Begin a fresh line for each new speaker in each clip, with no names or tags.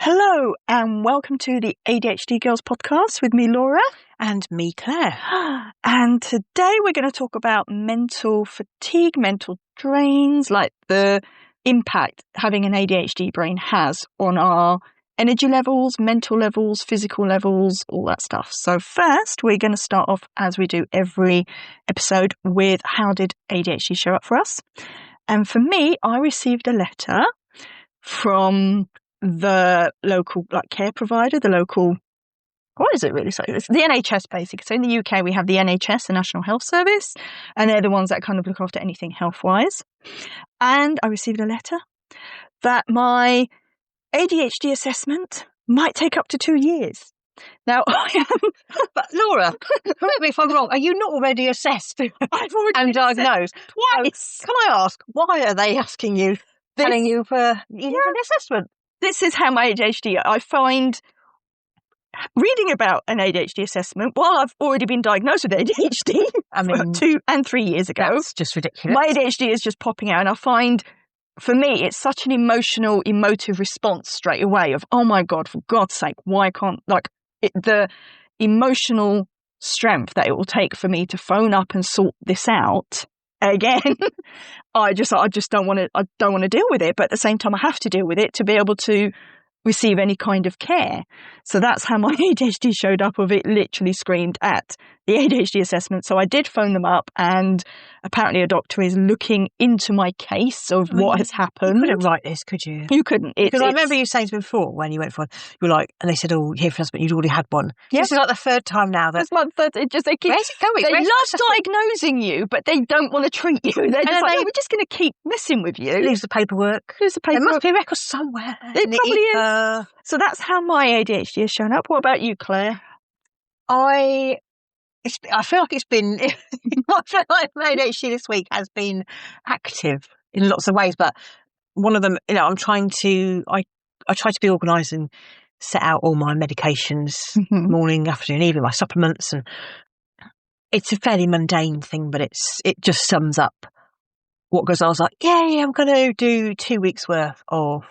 Hello and welcome to the ADHD Girls podcast with me, Laura.
And me, Claire.
And today we're going to talk about mental fatigue, mental drains, like the impact having an ADHD brain has on our energy levels, mental levels, physical levels, all that stuff. So first, we're going to start off, as we do every episode, with how did ADHD show up for us? And for me, I received a letter from the local care provider, the local, what is it really? So it's the NHS basically. So in the UK we have the NHS, the National Health Service, and they're the ones that kind of look after anything health-wise. And I received a letter that my ADHD assessment might take up to 2 years. Now,
But Laura, correct me if I'm wrong, are you not already assessed
I've already
and diagnosed?
twice.
Can I ask, why are they asking you, telling you for you need an assessment?
This is how my ADHD, I find reading about an ADHD assessment while I've already been diagnosed with ADHD
I mean,
2 and 3 years ago.
That's just ridiculous.
My ADHD is just popping out, and I find, for me, it's such an emotive response straight away of, oh my God, for God's sake, why can't, the emotional strength that it will take for me to phone up and sort this out again. I just don't want to deal with it, but at the same time I have to deal with it to be able to receive any kind of care. So that's how my ADHD showed up, of it literally screamed at the ADHD assessment. So I did phone them up, and apparently a doctor is looking into my case of what has happened.
You couldn't write this, could you?
You couldn't.
Because I remember you saying to me before, when you went for one, you were like, and they said, oh, here for assessment, you'd already had one.
Yeah.
This is like the third time now that...
This month, they keep...
Where's it going?
They
Where's
love diagnosing you, but they don't want to treat you. They're just like, we're just going to keep messing with you.
Lose the paperwork. There must be a record somewhere.
It probably is. So that's how my ADHD has shown up. What about you, Claire?
I feel like it's been... I feel like my ADHD this week has been active in lots of ways, but one of them, I'm trying to... I try to be organised and set out all my medications, morning, afternoon, even my supplements, and it's a fairly mundane thing, but it just sums up what goes on. I was like, I'm going to do 2 weeks worth of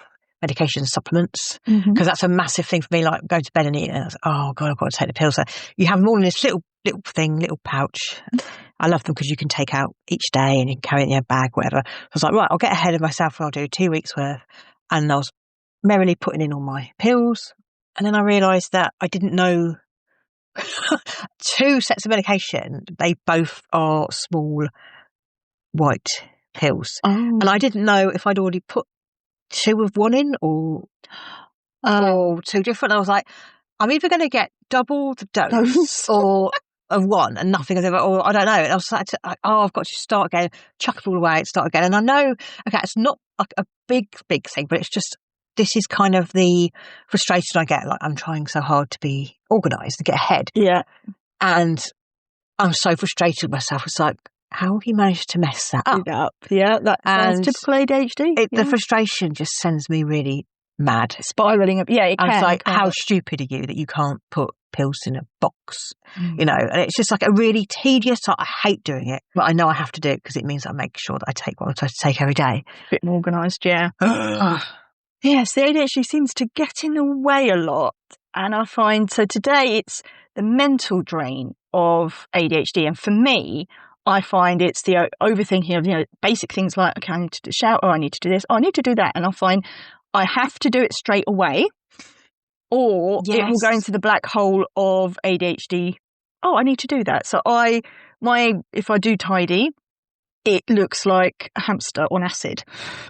medication and supplements, because that's a massive thing for me, like go to bed and eat, and I was like, oh God, I've got to take the pills. So you have them all in this little pouch. I love them because you can take out each day and you can carry it in your bag, whatever. So I was like, right, I'll get ahead of myself and I'll do 2 weeks worth. And I was merrily putting in all my pills, and then I realised that I didn't know 2 sets of medication, they both are small white pills, and I didn't know if I'd already put 2 of one in or 2 different. I was like, I'm either going to get double the dose or of one and nothing of it, or I don't know. And I was like, I've got to start again, chuck it all away, start again. And I know, okay, it's not like a big thing, but it's just, this is kind of the frustration I get. Like, I'm trying so hard to be organised, to get ahead.
Yeah.
And I'm so frustrated with myself. It's like, how have you managed to mess that up?
Yeah, that sounds typical ADHD.
The frustration just sends me really mad.
Spiralling up. Yeah, it can.
I was like, how stupid are you that you can't put pills in a box? And it's just like a really tedious, I hate doing it, but I know I have to do it because it means I make sure that I take what I'm supposed to take every day.
A bit more organised, yeah. Yes, the ADHD seems to get in the way a lot. And I find, so today it's the mental drain of ADHD. And for me, I find it's the overthinking of, basic things like, okay, I need to shout, or I need to do this, or I need to do that. And I find I have to do it straight away, or it will go into the black hole of ADHD. Oh, I need to do that. So if I do tidy, it looks like a hamster on acid,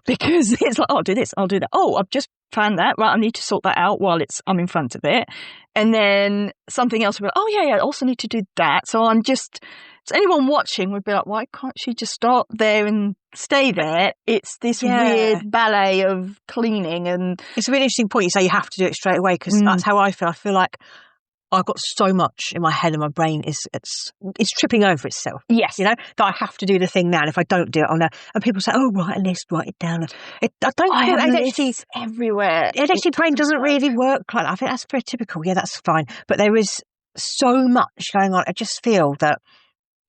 because it's like, oh, I'll do this, I'll do that. Oh, I've just found that. Right, I need to sort that out while I'm in front of it. And then something else will be like, oh, yeah, I also need to do that. So anyone watching would be like, why can't she just start there and stay there? It's this weird ballet of cleaning. And
it's a really interesting point. You say you have to do it straight away, because that's how I feel. I feel like I've got so much in my head, and my brain is tripping over itself.
Yes.
That I have to do the thing now. And if I don't do it, I'll know. And people say, oh, write a list, write it down. I don't think ADHD
everywhere.
ADHD brain doesn't really work like that. I think that's very typical. Yeah, that's fine. But there is so much going on. I just feel that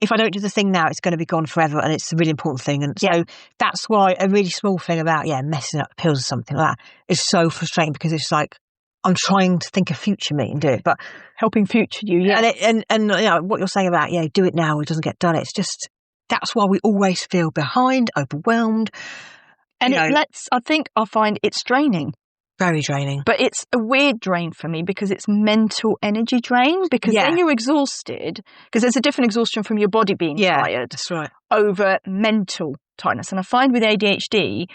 if I don't do the thing now, it's going to be gone forever, and it's a really important thing. And so that's why a really small thing about, messing up the pills or something like that is so frustrating, because it's like, I'm trying to think of future me and do it, but
helping future you, yeah.
And what you're saying about do it now, it doesn't get done. It's just that's why we always feel behind, overwhelmed,
and I find it's draining.
Very draining.
But it's a weird drain for me because it's mental energy drain, because then you're exhausted, because there's a different exhaustion from your body being tired.
That's right.
Over mental tiredness. And I find with ADHD,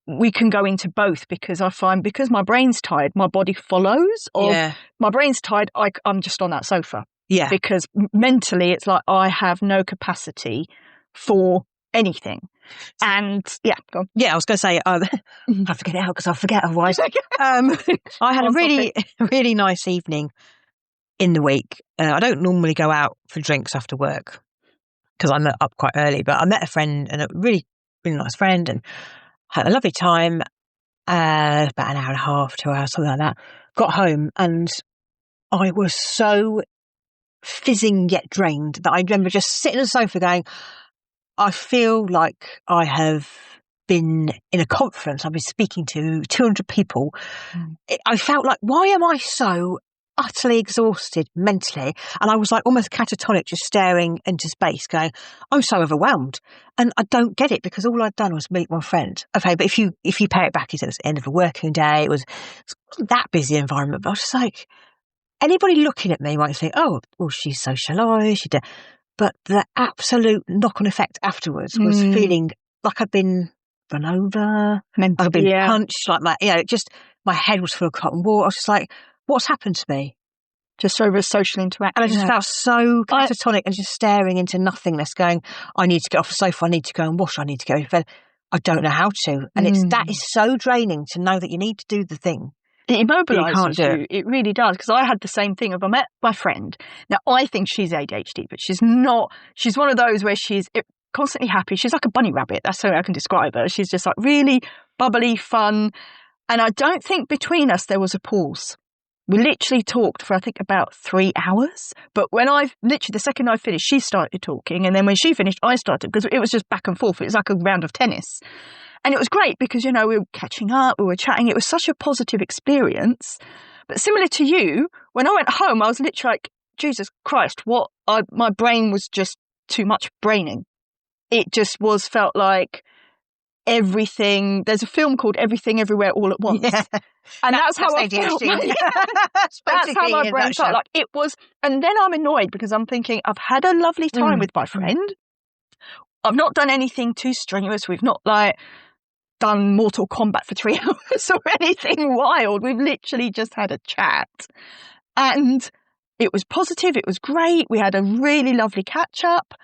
we can go into both, because I find because my brain's tired, my body follows. Or my brain's tired, I'm just on that sofa.
Yeah.
Because mentally, it's like I have no capacity for anything. And go on.
Yeah, I was going to say, I have to get it out because I'll forget otherwise. I had a really nice evening in the week. I don't normally go out for drinks after work because I'm up quite early, but I met a friend, and a really, really nice friend, and had a lovely time. About an hour and a half, 2 hours, something like that. Got home and I was so fizzing yet drained that I remember just sitting on the sofa going, I feel like I have been in a conference. I've been speaking to 200 people. I felt like, why am I so utterly exhausted mentally? And I was like almost catatonic, just staring into space going, I'm so overwhelmed. And I don't get it, because all I'd done was meet my friend. Okay, but if you pay it back, it's at the end of a working day. It wasn't that busy environment, but I was just like, anybody looking at me might think, oh, well, she's socialised. But the absolute knock-on effect afterwards was feeling like I'd been run over, I'd been punched, like my head was full of cotton wool. I was just like, what's happened to me?
Just over a social interaction.
And I just felt so catatonic and just staring into nothingness, going, I need to get off the sofa, I need to go and wash, I need to go to bed. I don't know how to. And that is so draining to know that you need to do the thing.
It immobilises you. It really does. Because I had the same thing. I met my friend. Now, I think she's ADHD, but she's not. She's one of those where she's constantly happy. She's like a bunny rabbit. That's how I can describe her. She's just like really bubbly, fun. And I don't think between us there was a pause. We literally talked for, I think, about 3 hours. But when the second I finished, she started talking. And then when she finished, I started, because it was just back and forth. It was like a round of tennis. And it was great because, we were catching up, we were chatting. It was such a positive experience. But similar to you, when I went home, I was literally like, Jesus Christ, my brain was just too much braining. It just felt like everything. There's a film called Everything Everywhere All at Once. Yeah. And that's how I felt. That's how my brain felt like it was. And then I'm annoyed because I'm thinking, I've had a lovely time with my friend. I've not done anything too strenuous. We've not done Mortal Kombat for 3 hours or anything wild. We've literally just had a chat. And it was positive. It was great. We had a really lovely catch up.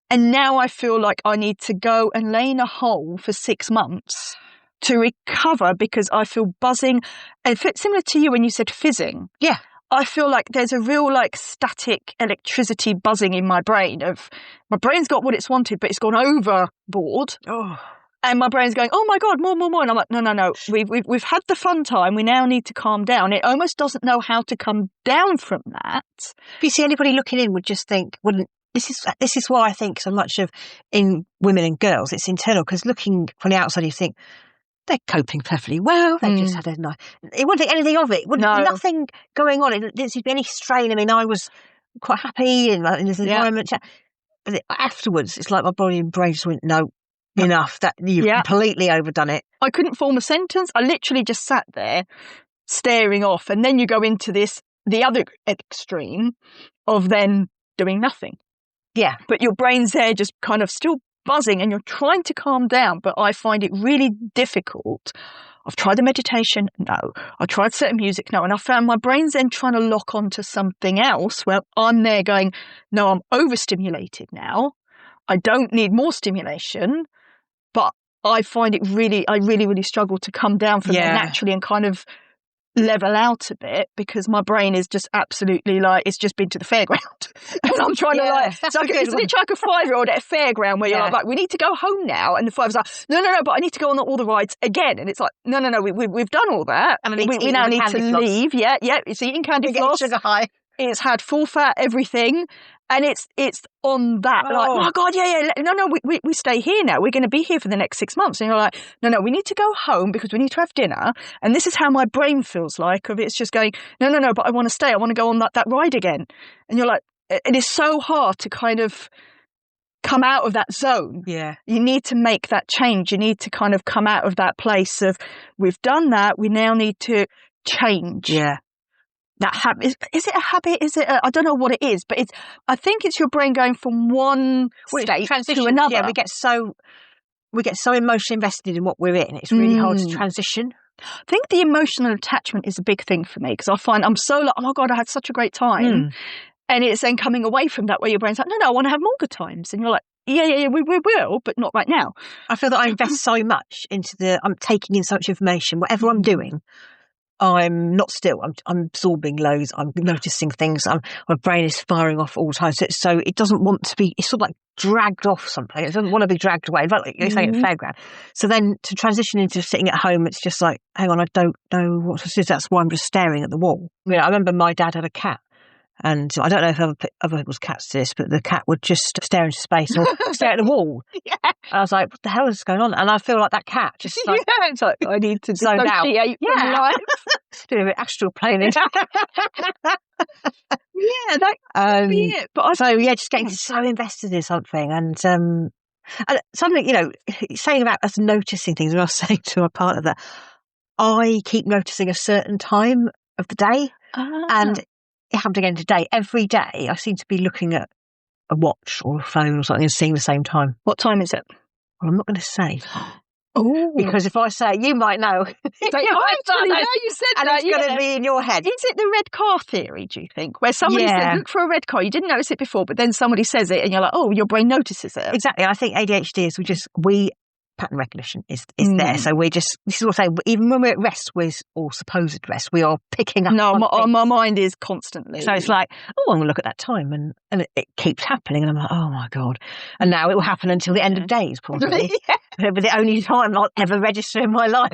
And now I feel like I need to go and lay in a hole for 6 months to recover, because I feel buzzing. And similar to you when you said fizzing. Yeah. I feel like there's a real static electricity buzzing in my brain of my brain's got what it's wanted, but it's gone overboard. Oh. And my brain's going, oh my God, more. And I'm like, no. We've had the fun time. We now need to calm down. It almost doesn't know how to come down from that.
If you see anybody looking in would just think, this is why I think so much of in women and girls, it's internal, because looking from the outside, you think they're coping perfectly well. They just had a nice. It wouldn't think anything of it. Nothing going on. It didn't seem to be any strain. I mean, I was quite happy in this environment. But afterwards, it's like my body and brain just went, no, enough. That you've completely overdone it.
I couldn't form a sentence. I literally just sat there staring off, and then you go into the other extreme of then doing nothing. Yeah, but your brain's there just kind of still buzzing, and you're trying to calm down, but I find it really difficult. I've tried the meditation, no. I tried certain music, no. And I found my brain's then trying to lock onto something else where I'm there going, no, I'm overstimulated now. I don't need more stimulation, but I find I really struggle to come down from there naturally and kind of level out a bit, because my brain is just absolutely it's just been to the fairground. And I'm trying to it's literally like a 5-year-old at a fairground where you're like, we need to go home now. And the 5's like, no, but I need to go on all the rides again. And it's like, no, we've done all that. And we now need to leave. Yeah, it's eating candy floss.
Sugar high.
It's had full fat everything. And it's on that, like,
Oh.
oh God, yeah, no, we stay here now. We're going to be here for the next 6 months. And you're like, no, we need to go home because we need to have dinner. And this is how my brain feels like, of it's just going, no, but I want to stay. I want to go on that ride again. And you're like, it is so hard to kind of come out of that zone.
Yeah.
You need to make that change. You need to kind of come out of that place of, we've done that. We now need to change.
Yeah.
That habit, is it a habit? Is it I don't know what it is, but I think it's your brain going from one state to another.
Yeah, we get so emotionally invested in what we're in. It's really hard to transition.
I think the emotional attachment is a big thing for me, because I find I'm so like, oh my God, I had such a great time. And it's then coming away from that where your brain's like, no, I want to have more good times. And you're like, yeah, we will, but not right now.
I feel that I invest so much into I'm taking in so much information. Whatever I'm doing, I'm not still. I'm absorbing loads. I'm noticing things. My brain is firing off all the time. So it doesn't want to be. It's sort of like dragged off something. It doesn't want to be dragged away. Like you're saying at fairground. So then to transition into sitting at home, it's just like, hang on, I don't know what this is. That's why I'm just staring at the wall. I remember my dad had a cat. And I don't know if other people's cats do this, but the cat would just stare into space or stare at the wall. Yeah. And I was like, what the hell is going on? And I feel like that cat just like,
it's like, I need to
zone out.
From life.
Do a bit astral planing.
Yeah, that could be it. But
just getting so invested in something. And something, saying about us noticing things, and I was saying to my partner that I keep noticing a certain time of the day. And it happened again today. Every day I seem to be looking at a watch or a phone or something and seeing the same time.
What time is it?
Well, I'm not going to say.
Oh,
because if I say it, you might know.
You said
and
that.
It's going to be in your head.
Is it the red car theory, do you think? Where somebody says, look for a red car. You didn't notice it before, but then somebody says it and you're like, oh, your brain notices it.
Exactly. And I think ADHD is pattern recognition is there. So this is what I say, even when we're at rest, we're all supposed rest, we are picking up.
No, my mind is constantly.
So it's like, oh, I'm going to look at that time, and it keeps happening, and I'm like, oh my God. And now it will happen until the end of days, probably. It'll be the only time I'll ever register in my life.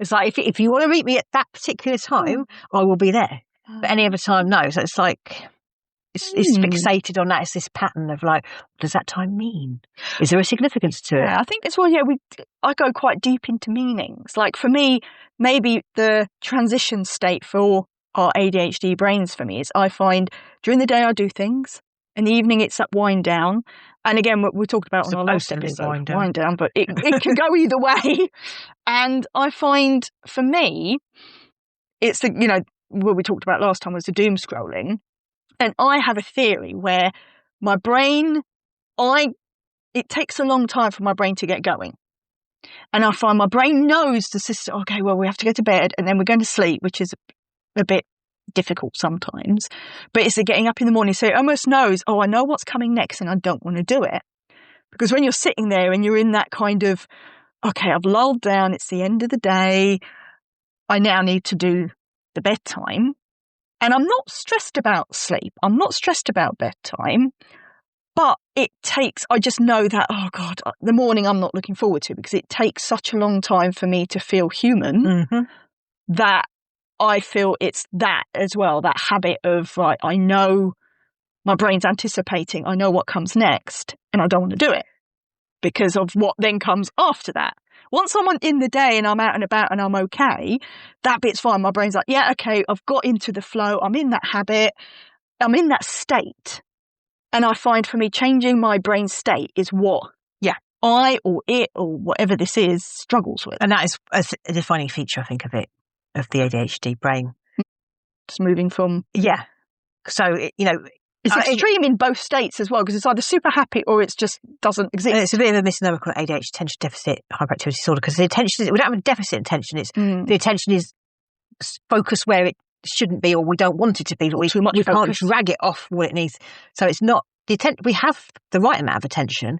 It's like, if you want to meet me at that particular time, I will be there. But any other time, no. So it's like, it's fixated on that. It's this pattern of like, what does that time mean? Is there a significance to it?
I think it's I go quite deep into meanings. Like for me, maybe the transition state for our ADHD brains for me is I find during the day I do things, in the evening it's that wind down. And again, we talked about on our last episode, wind down, but it can go either way. And I find for me, it's what we talked about last time was the doom scrolling. And I have a theory where my brain, it takes a long time for my brain to get going. And I find my brain knows the system, okay, well, we have to go to bed and then we're going to sleep, which is a bit difficult sometimes. But it's the getting up in the morning, so it almost knows, I know what's coming next and I don't want to do it. Because when you're sitting there and you're in that kind of, okay, I've lulled down, it's the end of the day, I now need to do the bedtime. And I'm not stressed about sleep. I'm not stressed about bedtime. But I just know that, oh God, the morning I'm not looking forward to, because it takes such a long time for me to feel human that I feel it's that as well, that habit of, right, I know my brain's anticipating, I know what comes next, and I don't want to do it because of what then comes after that. Once I'm in the day and I'm out and about and I'm okay, that bit's fine. My brain's like, yeah, okay, I've got into the flow. I'm in that habit. I'm in that state. And I find for me, changing my brain state is what I or it or whatever this is struggles with.
And that is a defining feature, I think, of the ADHD brain.
Just moving from...
Yeah. So,
it's extreme in both states as well, because it's either super happy or it just doesn't exist.
And it's a bit of a misnomer called ADHD, attention deficit hyperactivity disorder, because the attention we don't have a deficit attention. It's the attention is focused where it shouldn't be, or we don't want it to be.
Too much
we
focus.
Can't drag it off what it needs. So it's not the attention. We have the right amount of attention,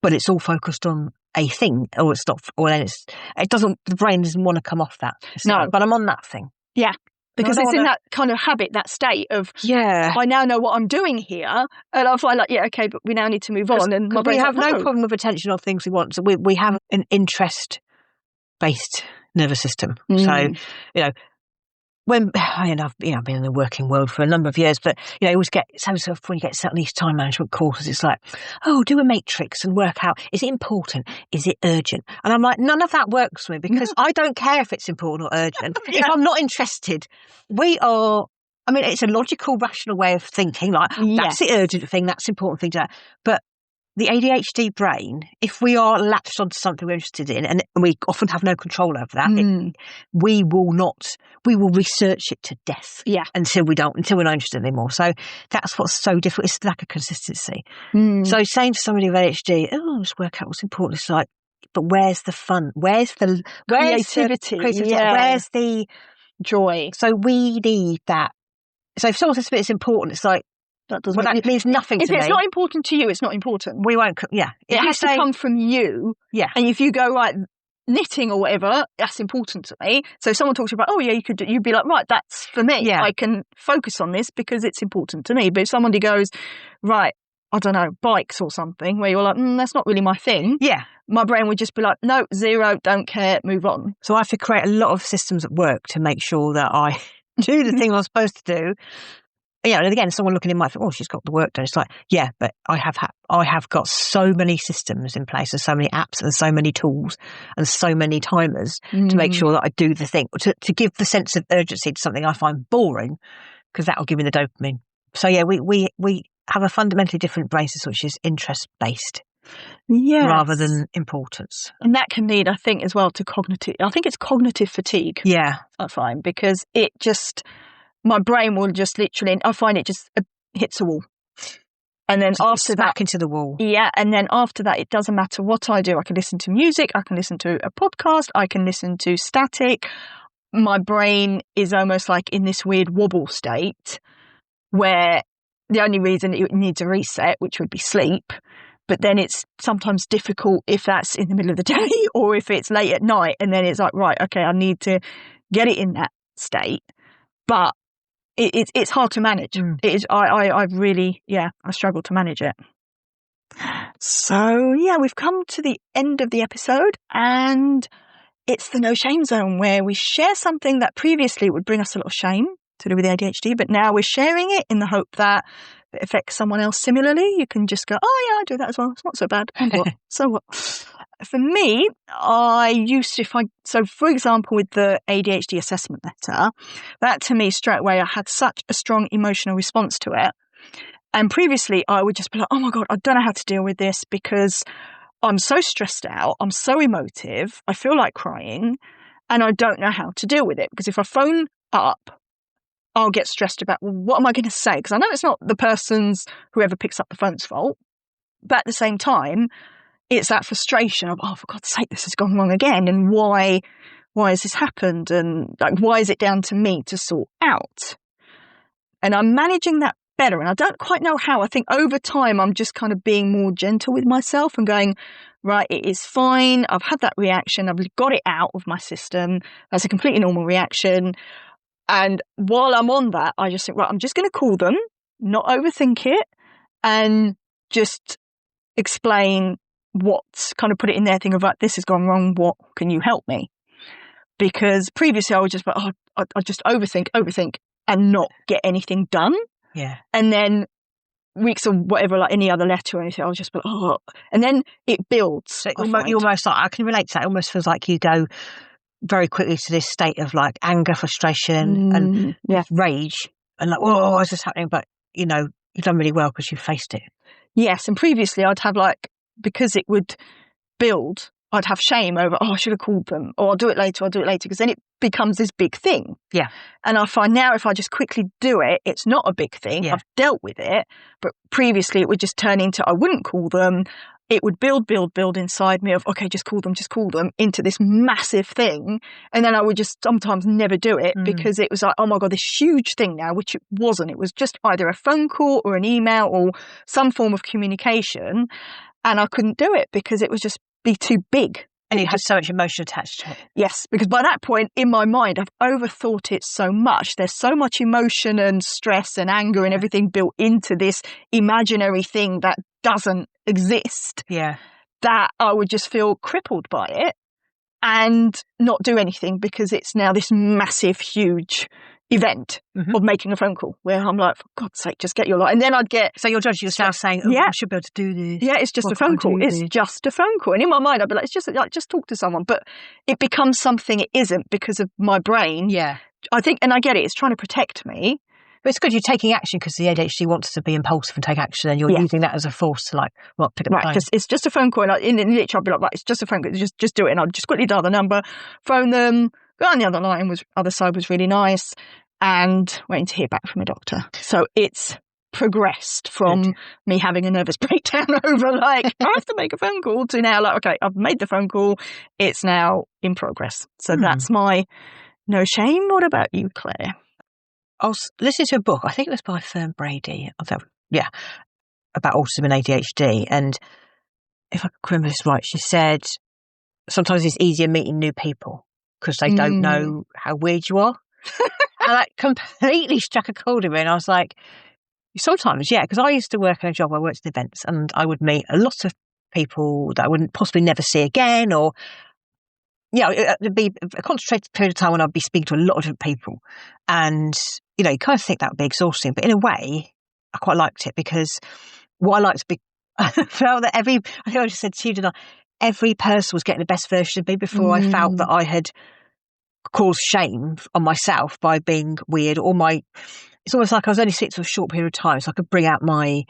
but it's all focused on a thing, or it's not. Or then it doesn't. The brain doesn't want to come off that.
No,
but I'm on that thing.
Yeah. Because it's in that kind of habit, that state of, I now know what I'm doing here. And I find like, okay, but we now need to move on. And
we have no problem with attention on things we want. So we have an interest-based nervous system. So, when I've been in the working world for a number of years, but you always get so when you get to these time management courses, it's like, oh, do a matrix and work out, is it important? Is it urgent? And I'm like, none of that works for me because I don't care if it's important or urgent. If I'm not interested, it's a logical, rational way of thinking. Like, that's the urgent thing, that's the important thing to do. But the ADHD brain, if we are latched onto something we're interested in, and we often have no control over that, we will research it to death until we're not interested anymore. So that's what's so difficult. It's the lack of consistency. So saying to somebody with ADHD, oh, just work out what's important, it's like, but where's the fun? Where's the
creativity?
Where's the
joy?
So we need that. So if someone says to me it's important, it's like, that means nothing to me.
If it's not important to you, it's not important.
We won't,
It has to come from you.
Yeah.
And if you go, right, knitting or whatever, that's important to me. So if someone talks about, oh, yeah, you'd be like, right, that's for me.
Yeah.
I can focus on this because it's important to me. But if somebody goes, right, I don't know, bikes or something, where you're like, that's not really my thing.
Yeah. My
brain would just be like, no, zero, don't care, move on.
So I have to create a lot of systems at work to make sure that I do the thing I'm supposed to do. Yeah, and again, someone looking in might think, oh, she's got the work done. It's like, yeah, but I have got so many systems in place and so many apps and so many tools and so many timers to make sure that I do the thing, to give the sense of urgency to something I find boring, because that will give me the dopamine. So yeah, we have a fundamentally different brain system, which is interest-based.
Yes.
Rather than importance.
And that can lead, I think, as well to it's cognitive fatigue.
Yeah.
I find, because my brain will just literally, I find it just hits a wall. And then after
that, into the wall.
Yeah. And then after that, it doesn't matter what I do. I can listen to music. I can listen to a podcast. I can listen to static. My brain is almost like in this weird wobble state where the only reason it needs a reset, which would be sleep, but then it's sometimes difficult if that's in the middle of the day or if it's late at night. And then it's like, right, okay, I need to get it in that state. But it's hard to manage. It is. I really, I struggle to manage it. So we've come to the end of the episode, and it's the no shame zone where we share something that previously would bring us a lot of shame to do with ADHD, but now we're sharing it in the hope that it affects someone else similarly. You can just go, oh yeah, I do that as well. It's not so bad. And what? So what? For me, I used to, for example, with the ADHD assessment letter, that to me straight away, I had such a strong emotional response to it. And previously I would just be like, oh my God, I don't know how to deal with this because I'm so stressed out. I'm so emotive. I feel like crying and I don't know how to deal with it, because if I phone up, I'll get stressed about, well, what am I going to say? Because I know it's not whoever picks up the phone's fault. But at the same time, it's that frustration of, oh, for God's sake, this has gone wrong again. And why has this happened? And like, why is it down to me to sort out? And I'm managing that better. And I don't quite know how. I think over time, I'm just kind of being more gentle with myself and going, right, it is fine. I've had that reaction. I've got it out of my system. That's a completely normal reaction. And while I'm on that, I just think, right, I'm just going to call them, not overthink it, and just explain kind of put it in their thing of like, this has gone wrong, what can you help me? Because previously I would just, I just overthink and not get anything done.
Yeah.
And then weeks or whatever, like any other letter or anything, I'll just be like, oh, and then it builds.
So you almost like, I can relate to that. It almost feels like you go very quickly to this state of like anger, frustration and rage and like, whoa, why is this happening? But you've done really well because you faced it.
Yes. And previously I'd have because it would build, I'd have shame over, oh, I should have called them, or I'll do it later, because then it becomes this big thing.
Yeah.
And I find now if I just quickly do it, it's not a big thing. Yeah. I've dealt with it. But previously it would just turn into, I wouldn't call them. It would build inside me of, okay, just call them, into this massive thing. And then I would just sometimes never do it because it was like, oh my God, this huge thing now, which it wasn't. It was just either a phone call or an email or some form of communication. And I couldn't do it because it would just be too big.
And you had so much emotion attached to it.
Yes, because by that point in my mind, I've overthought it so much. There's so much emotion and stress and anger and everything built into this imaginary thing that doesn't exist.
Yeah.
That I would just feel crippled by it and not do anything because it's now this massive, huge event of making a phone call where I'm like, for God's sake, just get your life. And then I'd get...
So you're judging yourself saying, I should be able to do this.
Yeah, it's just a phone call. It's just a phone call. And in my mind, I'd be like, it's just like, just talk to someone. But it becomes something it isn't because of my brain.
Yeah.
I think, and I get it, it's trying to protect me.
But it's good you're taking action because the ADHD wants to be impulsive and take action, and you're using that as a force to pick up the phone.
It's just a phone call. And in literally, I'd be like, right, it's just a phone call. Just do it. And I'd just quickly dial the number, phone them, go on the other side was really nice, and waiting to hear back from a doctor. So it's progressed from me having a nervous breakdown over I have to make a phone call to now okay, I've made the phone call. It's now in progress. So that's my no shame. What about you, Claire?
I was listening to a book, I think it was by Fern Brady, about autism and ADHD. And if I can remember this right, she said sometimes it's easier meeting new people because they don't know how weird you are. And that completely struck a chord in me. And I was like, sometimes, because I used to work in a job where I worked in events, and I would meet a lot of people that I wouldn't possibly never see again, or it'd be a concentrated period of time when I'd be speaking to a lot of different people. And, you kind of think that would be exhausting. But in a way, I quite liked it because what I liked to be, I felt that I think I just said to you, every person was getting the best version of me before I felt that I had caused shame on myself by being weird. It's almost like I was only sitting for a short period of time, so I could bring out my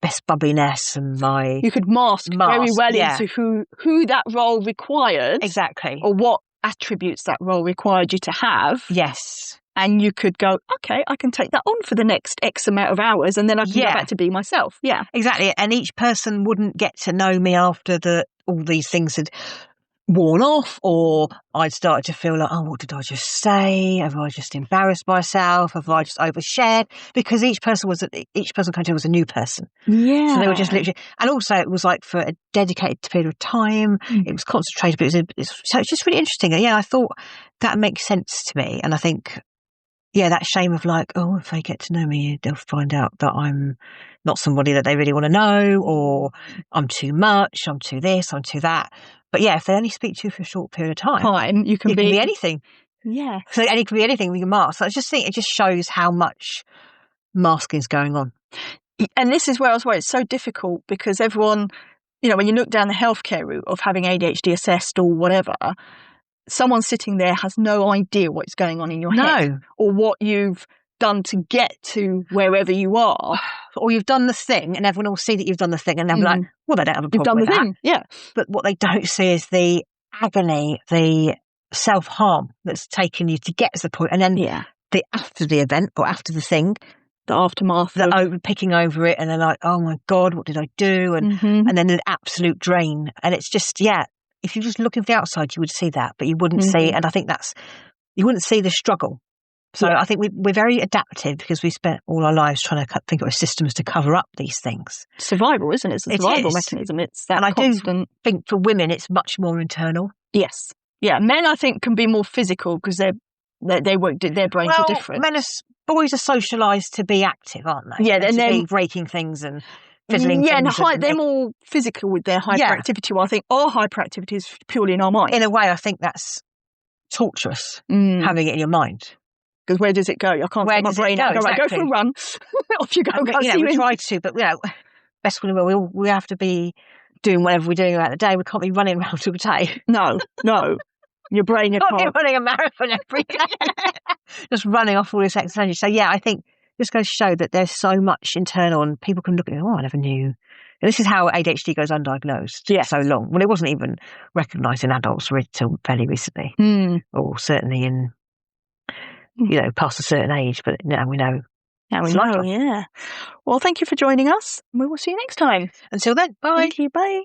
best bubbliness and
you could mask very well into who that role required.
Exactly.
Or what attributes that role required you to have.
Yes.
And you could go, okay, I can take that on for the next X amount of hours, and then I can go back to be myself. Yeah.
Exactly. And each person wouldn't get to know me after all these things had worn off, or I'd started to feel like, oh, what did I just say? Have I just embarrassed myself? Have I just overshared? Because each person came to was a new person.
Yeah.
So they were just literally, and also it was like for a dedicated period of time. It was concentrated, but so it's just really interesting. And I thought that makes sense to me. And I think, that shame of if they get to know me, they'll find out that I'm not somebody that they really want to know, or I'm too much, I'm too this, I'm too that. But if they only speak to you for a short period of time,
you can
be anything.
Yeah.
So it can be anything we can mask. So I just think it just shows how much masking is going on.
And this is where I was worried. It's so difficult because everyone, when you look down the healthcare route of having ADHD assessed or whatever, someone sitting there has no idea what's going on in your head or what you've done to get to wherever you are.
Or you've done the thing and everyone will see that you've done the thing and they'll be like, well, they don't have a problem with that. You've done the thing, But what they don't see is the agony, the self-harm that's taken you to get to the point. And then the after the event or after the thing,
the aftermath,
picking over it, and they're like, oh my God, what did I do? And then an absolute drain. And it's just, if you're just looking from the outside, you would see that, but you wouldn't see, and I think you wouldn't see the struggle. So I think we're very adaptive because we spent all our lives trying to think of systems to cover up these things.
Survival, isn't it? It's a survival mechanism. It's that constant.
I do think for women it's much more internal.
Yes. Yeah, men I think can be more physical because they work, their brains are different.
Boys are socialised to be active, aren't they?
Yeah, and
then breaking things and fizzling things.
They're more physical with their hyperactivity. Well, I think our hyperactivity is purely in our mind.
In a way, I think that's torturous, having it in your mind.
Because where does it go? I can't get my brain out. Go for a run. Off you go.
We try to, but best we have to be doing whatever we're doing about the day. We can't be running around all day.
No. Your brain, you can't.
Running a marathon every day. Just running off all this exercise. So I think this goes to show that there's so much internal, and people can look at it. Oh, I never knew. And this is how ADHD goes undiagnosed for so long. Well, it wasn't even recognised in adults until fairly recently, or certainly in past a certain age. But now we know.
Now we know. Yeah. Well, thank you for joining us. We will see you next time.
Until then, bye.
Thank you. Bye.